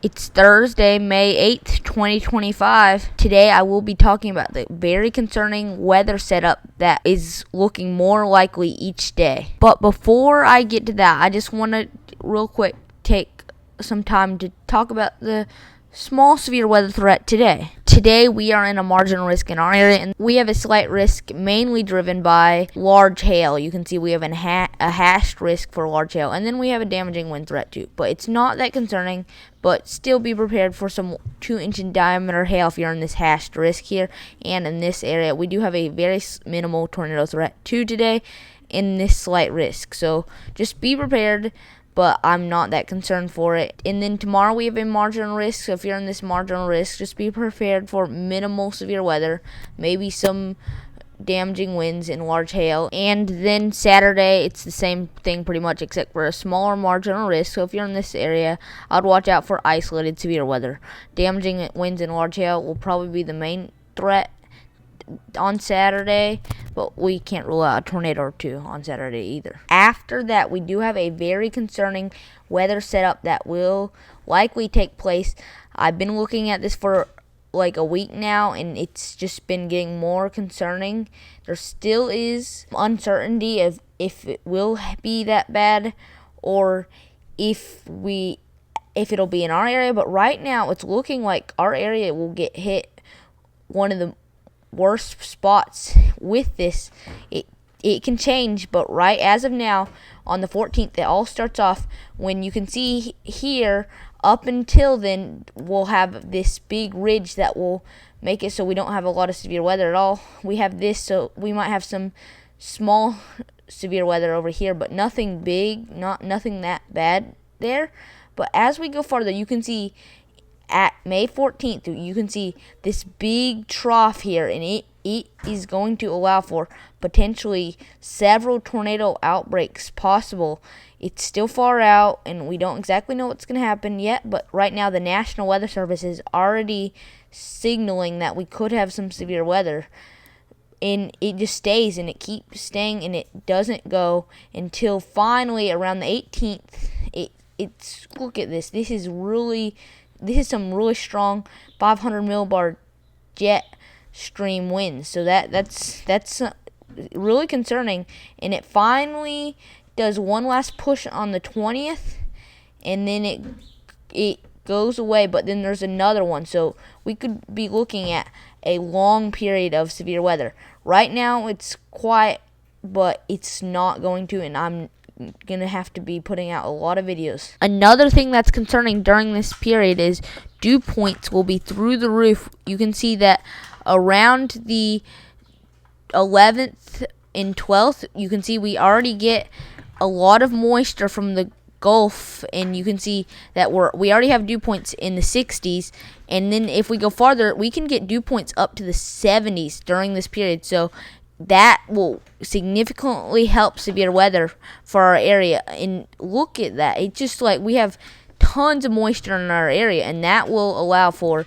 It's Thursday, May 8th, 2025. Today I will be talking about the very concerning weather setup that is looking more likely each day. But before I get to that, I just want to real quick take some time to talk about the small severe weather threat today. Today we are in a marginal risk in our area, and we have a slight risk mainly driven by large hail. You can see we have a hashed risk for large hail, and then we have a damaging wind threat too. But it's not that concerning, but still be prepared for some 2-inch in diameter hail if you're in this hashed risk here. And in this area, we do have a very minimal tornado threat too today in this slight risk. So just be prepared, but I'm not that concerned for it. And then tomorrow we have a marginal risk. So if you're in this marginal risk, just be prepared for minimal severe weather, maybe some damaging winds and large hail. And then Saturday, it's the same thing pretty much, except for a smaller marginal risk. So if you're in this area, I'd watch out for isolated severe weather. Damaging winds and large hail will probably be the main threat on Saturday, but we can't rule out a tornado or two on Saturday either. After that, we do have a very concerning weather setup that will likely take place. I've been looking at this for like a week now, and it's just been getting more concerning. There still is uncertainty of if it will be that bad or if it'll be in our area, but right now it's looking like our area will get hit one of the worst spots with this. It can change, but right as of now, on the 14th, it all starts off when you can see here. Up until then, we'll have this big ridge that will make it so we don't have a lot of severe weather at all. We have this, so we might have some small severe weather over here, but nothing big, nothing that bad there. But as we go farther, you can see at May 14th, you can see this big trough here, and it is going to allow for potentially several tornado outbreaks possible. It's still far out, and we don't exactly know what's going to happen yet, but right now the National Weather Service is already signaling that we could have some severe weather. And it just stays, and it keeps staying, and it doesn't go until finally around the 18th. It's look at this. This is some really strong 500 millibar jet stream winds. So that's really concerning. And it finally does one last push on the 20th, and then it goes away. But then there's another one. So we could be looking at a long period of severe weather. Right now it's quiet, but it's not going to, and I'm gonna have to be putting out a lot of videos. Another thing that's concerning during this period is dew points will be through the roof. You can see that around the 11th and 12th, you can see we already get a lot of moisture from the Gulf, and you can see that we already have dew points in the 60s, and then if we go farther, we can get dew points up to the 70s during this period. So that will significantly help severe weather for our area. And look at that. It's just like we have tons of moisture in our area, and that will allow for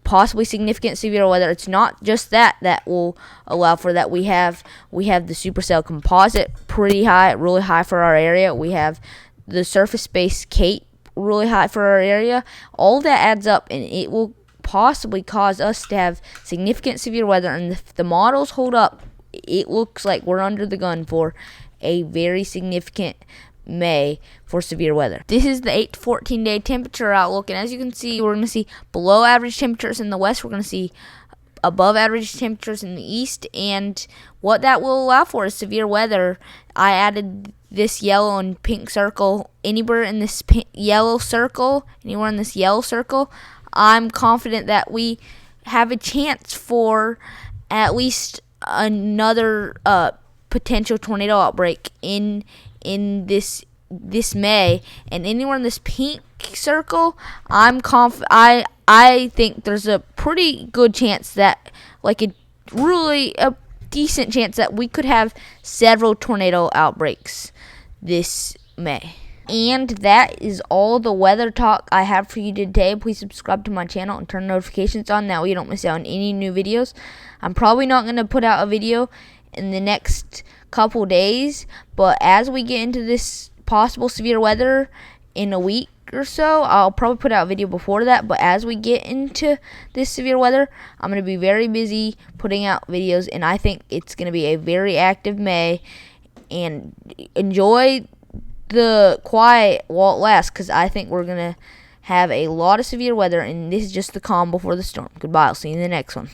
possibly significant severe weather. It's not just that will allow for that. We have the supercell composite pretty high, really high for our area. We have the surface-based CAPE really high for our area. All that adds up, and it will possibly cause us to have significant severe weather. And if the models hold up, it looks like we're under the gun for a very significant May for severe weather. This is the 8 to 14 day temperature outlook, and as you can see, we're going to see below average temperatures in the west. We're going to see above average temperatures in the east, and what that will allow for is severe weather. I added this yellow and pink circle. Anywhere in this yellow circle, I'm confident that we have a chance for at least another potential tornado outbreak in this May. And anywhere in this pink circle, I think there's a pretty good chance that, like a decent chance that we could have several tornado outbreaks this May. And that is all the weather talk I have for you today. Please subscribe to my channel and turn notifications on. That way you don't miss out on any new videos. I'm probably not going to put out a video in the next couple days, but as we get into this possible severe weather in a week, or so, I'll probably put out a video before that. But as we get into this severe weather, I'm going to be very busy putting out videos, and I think it's going to be a very active May. And enjoy the quiet while it lasts, because I think we're going to have a lot of severe weather, and this is just the calm before the storm. Goodbye. I'll see you in the next one.